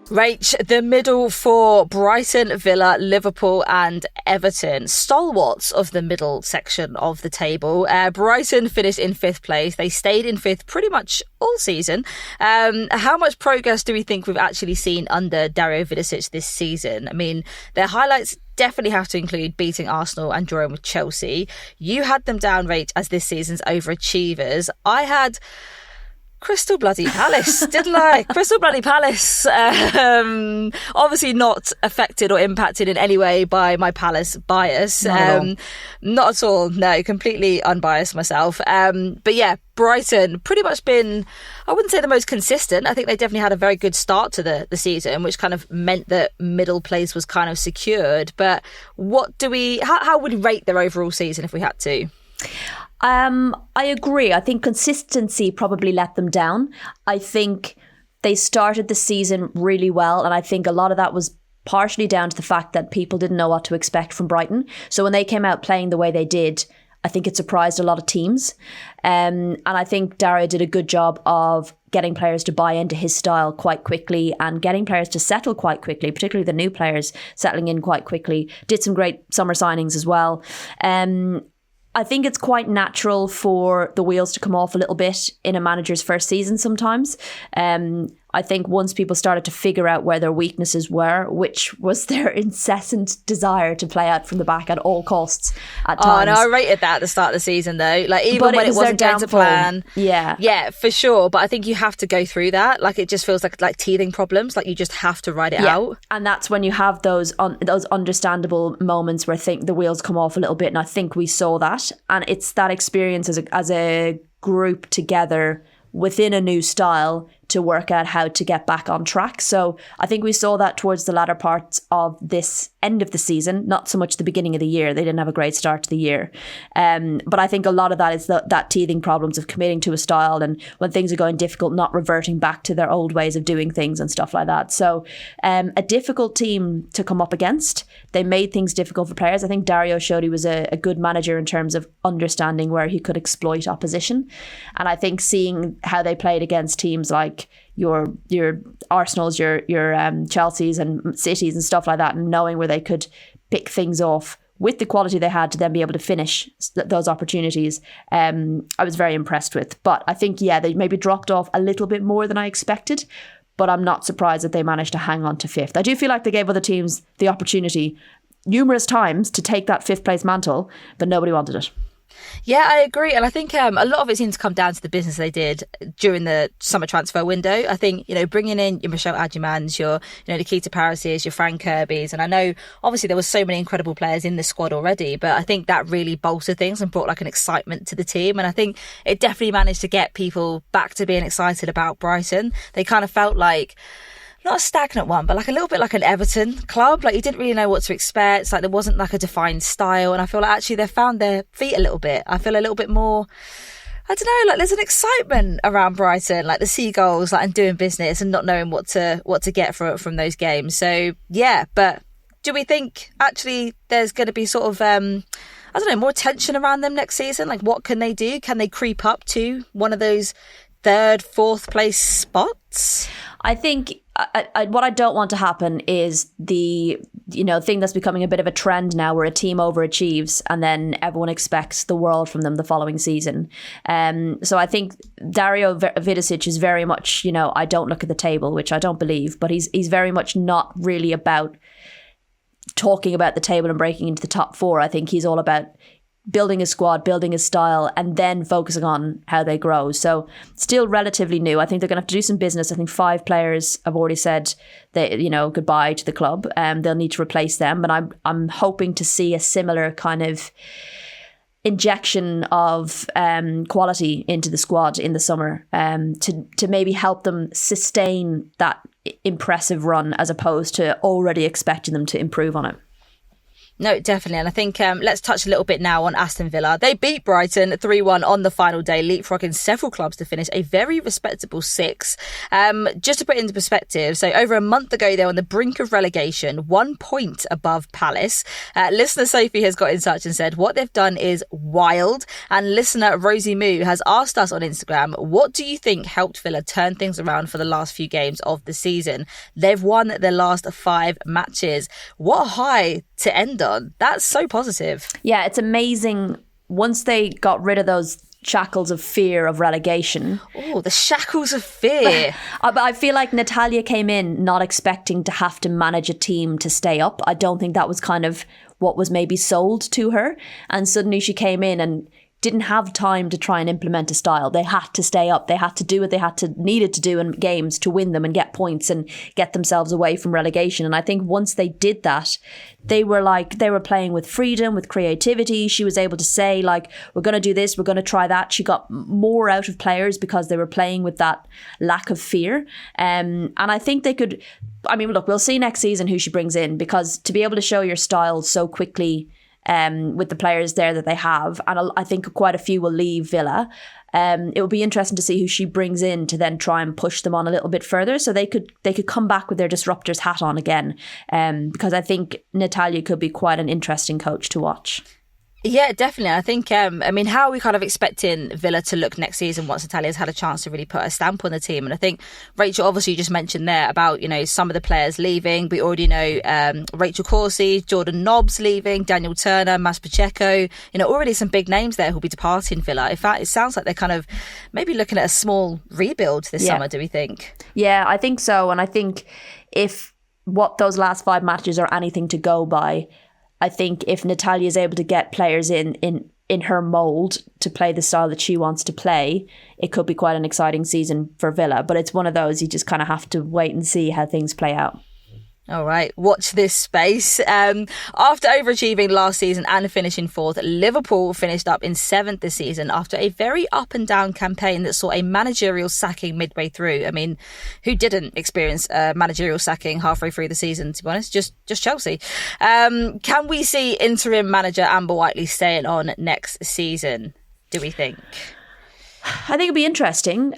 Rach, the middle for Brighton, Villa, Liverpool and Everton. Stalwarts of the middle section of the table. Brighton finished in 5th place. They stayed in 5th pretty much all season. How much progress do we think we've actually seen under Dario Vidicic this season? I mean, their highlights definitely have to include beating Arsenal and drawing with Chelsea. You had them down, Rach, as this season's overachievers. I had Crystal Bloody Palace, didn't I? Crystal Bloody Palace. Obviously not affected or impacted in any way by my Palace bias. Not at all. No, completely unbiased myself. But yeah, Brighton pretty much been, I wouldn't say the most consistent. I think they definitely had a very good start to the season, which kind of meant that middle place was kind of secured. But how would we rate their overall season if we had to? I agree. I think consistency probably let them down. I think they started the season really well, and I think a lot of that was partially down to the fact that people didn't know what to expect from Brighton. So when they came out playing the way they did, I think it surprised a lot of teams. And I think Dario did a good job of getting players to buy into his style quite quickly and getting players to settle quite quickly, particularly the new players settling in quite quickly. Did some great summer signings as well. I think it's quite natural for the wheels to come off a little bit in a manager's first season sometimes. I think once people started to figure out where their weaknesses were, which was their incessant desire to play out from the back at all costs at times. Oh, no, I rated that at the start of the season, though. Like, even when it wasn't going to plan. Yeah, for sure. But I think you have to go through that. Like, it just feels like teething problems. Like, you just have to ride it out. And that's when you have those understandable moments where the wheels come off a little bit. And I think we saw that. And it's that experience as a group together within a new style to work out how to get back on track. So I think we saw that towards the latter parts of this end of the season, not so much the beginning of the year. They didn't have a great start to the year. But I think a lot of that is that teething problems of committing to a style, and when things are going difficult, not reverting back to their old ways of doing things and stuff like that. So a difficult team to come up against. They made things difficult for players. I think Dario showed he was a good manager in terms of understanding where he could exploit opposition. And I think seeing how they played against teams like your Arsenals, your Chelseas and Cities and stuff like that, and knowing where they could pick things off with the quality they had to then be able to finish those opportunities, I was very impressed with. But I think, they maybe dropped off a little bit more than I expected, but I'm not surprised that they managed to hang on to 5th. I do feel like they gave other teams the opportunity numerous times to take that 5th place mantle, but nobody wanted it. Yeah, I agree. And I think a lot of it seems to come down to the business they did during the summer transfer window. I think, bringing in your Michel Adjumans, your, Nikita Parisis, your Frank Kirby's. And I know, obviously, there were so many incredible players in the squad already, but I think that really bolstered things and brought an excitement to the team. And I think it definitely managed to get people back to being excited about Brighton. They kind of felt like, not a stagnant one, but a little bit like an Everton club. You didn't really know what to expect. It's there wasn't a defined style. And I feel like actually they've found their feet a little bit. I feel a little bit more, I don't know, there's an excitement around Brighton, the Seagulls, and doing business and not knowing what to get from those games. So yeah, but do we think actually there's going to be sort of, I don't know, more tension around them next season? What can they do? Can they creep up to one of those 3rd, 4th place spots? I think what I don't want to happen is the thing that's becoming a bit of a trend now, where a team overachieves and then everyone expects the world from them the following season. So I think Dario Vidicic is very much, I don't look at the table, which I don't believe, but he's very much not really about talking about the table and breaking into the top 4. I think he's all about building a squad, building a style, and then focusing on how they grow. So still relatively new. I think they're going to have to do some business. I think 5 players have already said that, goodbye to the club. They'll need to replace them. But I'm hoping to see a similar kind of injection of quality into the squad in the summer to maybe help them sustain that impressive run, as opposed to already expecting them to improve on it. No, definitely. And I think let's touch a little bit now on Aston Villa. They beat Brighton 3-1 on the final day, leapfrogging several clubs to finish a very respectable 6th. Just to put it into perspective, so over a month ago, they were on the brink of relegation, 1 point above Palace. Listener Sophie has got in touch and said, what they've done is wild. And listener Rosie Moo has asked us on Instagram, what do you think helped Villa turn things around for the last few games of the season? They've won their last 5 matches. What a high to end on. That's so positive. Yeah, it's amazing. Once they got rid of those shackles of fear of relegation. Oh, the shackles of fear. I feel like Natalia came in not expecting to have to manage a team to stay up. I don't think that was kind of what was maybe sold to her. And suddenly she came in and didn't have time to try and implement a style. They had to stay up. They had to do what they needed to do in games to win them and get points and get themselves away from relegation. And I think once they did that, they were playing with freedom, with creativity. She was able to say, like, we're going to do this, we're going to try that. She got more out of players because they were playing with that lack of fear. And I think they could, I mean, look, we'll see next season who she brings in, because to be able to show your style so quickly with the players there that they have, and I think quite a few will leave Villa. It will be interesting to see who she brings in to then try and push them on a little bit further, so they could come back with their disruptors hat on again. Because I think Natalia could be quite an interesting coach to watch. Yeah, definitely. I think, how are we kind of expecting Villa to look next season once Natalia's had a chance to really put a stamp on the team? And I think Rachel, obviously, you just mentioned there about, some of the players leaving. We already know Rachel Corsie, Jordan Nobbs leaving, Daniel Turner, Mas Pacheco, already some big names there who'll be departing Villa. In fact, it sounds like they're kind of maybe looking at a small rebuild this summer, do we think? Yeah, I think so. And I think if what those last 5 matches are anything to go by, I think if Natalia is able to get players in her mould to play the style that she wants to play, it could be quite an exciting season for Villa. But it's one of those, you just kind of have to wait and see how things play out. All right, watch this space. After overachieving last season and finishing 4th, Liverpool finished up in 7th this season after a very up and down campaign that saw a managerial sacking midway through. I mean, who didn't experience a managerial sacking halfway through the season, to be honest? Just Chelsea. Can we see interim manager Amber Whiteley staying on next season, do we think? I think it'd be interesting.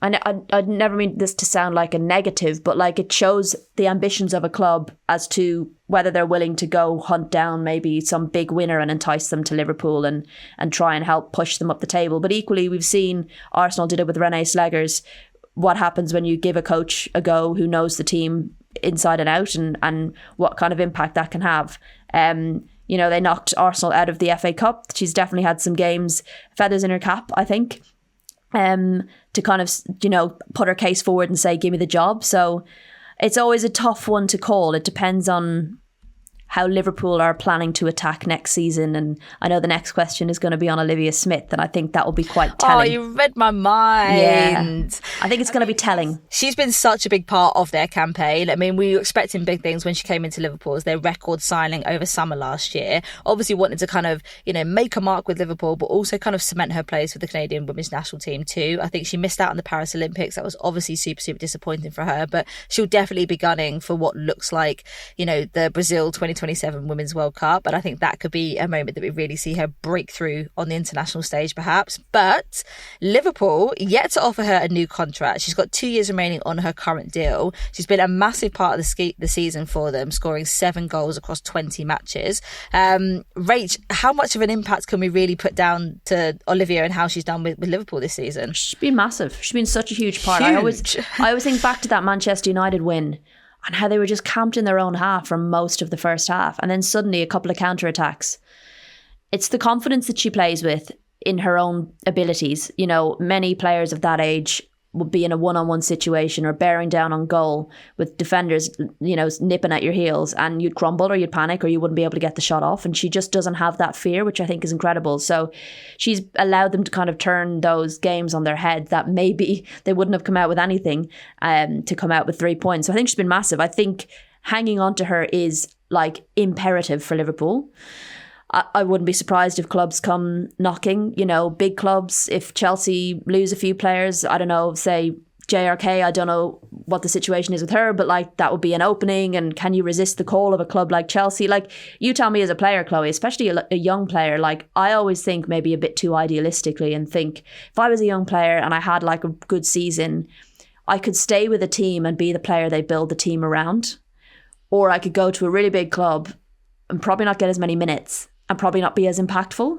And I'd never mean this to sound like a negative, but like it shows the ambitions of a club as to whether they're willing to go hunt down maybe some big winner and entice them to Liverpool and try and help push them up the table. But equally, we've seen Arsenal did it with Renee Sleggers. What happens when you give a coach a go who knows the team inside and out, and what kind of impact that can have. They knocked Arsenal out of the FA Cup. She's definitely had some games, feathers in her cap, I think. To kind of, put her case forward and say, give me the job. So it's always a tough one to call. It depends on how Liverpool are planning to attack next season. And I know the next question is going to be on Olivia Smith, and I think that will be quite telling. Oh, you read my mind. Yeah. I think it's going to be telling. She's been such a big part of their campaign. I mean, we were expecting big things when she came into Liverpool as their record signing over summer last year. Obviously wanted to kind of, make a mark with Liverpool, but also kind of cement her place for the Canadian women's national team too. I think she missed out on the Paris Olympics. That was obviously super, super disappointing for her, but she'll definitely be gunning for what looks like, the Brazil 2027 Women's World Cup. And I think that could be a moment that we really see her break through on the international stage, perhaps. But Liverpool yet to offer her a new contract. She's got 2 years remaining on her current deal. She's been a massive part of the season for them, scoring 7 goals across 20 matches. Rach, how much of an impact can we really put down to Olivia and how she's done with Liverpool this season? She's been massive. She's been such a huge part. Huge. I always think back to that Manchester United win and how they were just camped in their own half for most of the first half. And then suddenly a couple of counterattacks. It's the confidence that she plays with in her own abilities. Many players of that age would be in a one-on-one situation or bearing down on goal with defenders, nipping at your heels, and you'd crumble or you'd panic or you wouldn't be able to get the shot off. And she just doesn't have that fear, which I think is incredible. So she's allowed them to kind of turn those games on their head that maybe they wouldn't have come out with anything to come out with 3 points. So I think she's been massive. I think hanging on to her is like imperative for Liverpool. I wouldn't be surprised if clubs come knocking, big clubs. If Chelsea lose a few players, I don't know, say JRK, I don't know what the situation is with her, but like that would be an opening. And can you resist the call of a club like Chelsea? Like, you tell me as a player, Chloe, especially a young player, like I always think maybe a bit too idealistically and think if I was a young player and I had like a good season, I could stay with a team and be the player they build the team around. Or I could go to a really big club and probably not get as many minutes and probably not be as impactful.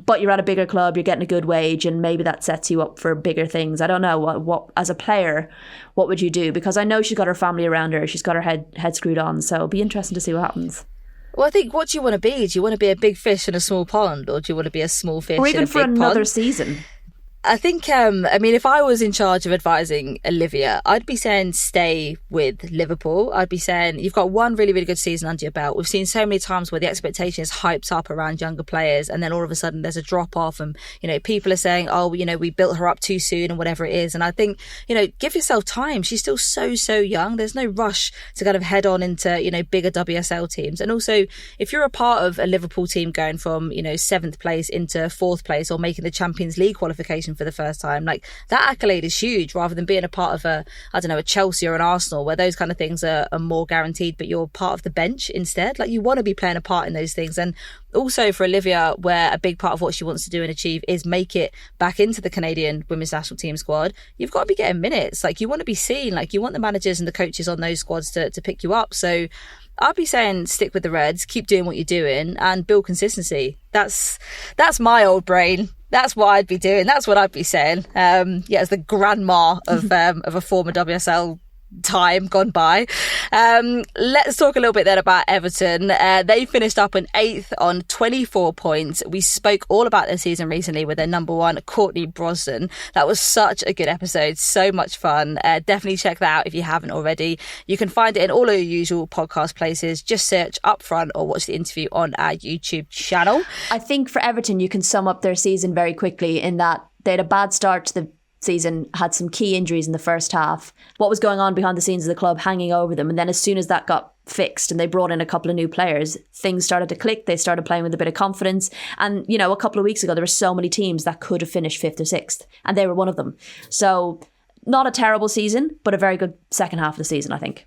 But you're at a bigger club, you're getting a good wage, and maybe that sets you up for bigger things. I don't know what as a player, what would you do? Because I know she's got her family around her, she's got her head screwed on, so it'll be interesting to see what happens. Well, I think, what do you want to be? Do you want to be a big fish in a small pond, or do you want to be a small fish or even in a for big another pond? season? I think, I mean, if I was in charge of advising Olivia, I'd be saying stay with Liverpool. I'd be saying you've got one really, really good season under your belt. We've seen so many times where the expectation is hyped up around younger players, and then all of a sudden there's a drop off, and, you know, people are saying, oh, you know, we built her up too soon and whatever it is. And I think, you know, give yourself time. She's still so young. There's no rush to kind of head on into, you know, bigger WSL teams. And also, if you're a part of a Liverpool team going from, you know, 7th place into 4th place or making the Champions League qualification for the first time, like, that accolade is huge, rather than being a part of a Chelsea or an Arsenal, where those kind of things are more guaranteed, but you're part of the bench instead. Like, you want to be playing a part in those things. And also for Olivia, where a big part of what she wants to do and achieve is make it back into the Canadian women's national team squad, you've got to be getting minutes. Like, you want to be seen. Like, you want the managers and the coaches on those squads to pick you up. So I'd be saying stick with the Reds, keep doing what you're doing, and build consistency. That's my old brain. That's what I'd be doing. That's what I'd be saying. As the grandma of a former WSL time gone by. Let's talk a little bit then about Everton. They finished up in 8th on 24 points. We spoke all about their season recently with their number one, Courtney Brosnan. That was such a good episode. So much fun. Definitely check that out if you haven't already. You can find it in all of your usual podcast places. Just search Upfront or watch the interview on our YouTube channel. I think for Everton, you can sum up their season very quickly in that they had a bad start to the season, had some key injuries in the first half. What was going on behind the scenes of the club hanging over them, and then as soon as that got fixed and they brought in a couple of new players, things started to click. They started playing with a bit of confidence, and you know, a couple of weeks ago there were so many teams that could have finished 5th or 6th, and they were one of them. So not a terrible season, but a very good second half of the season, I think.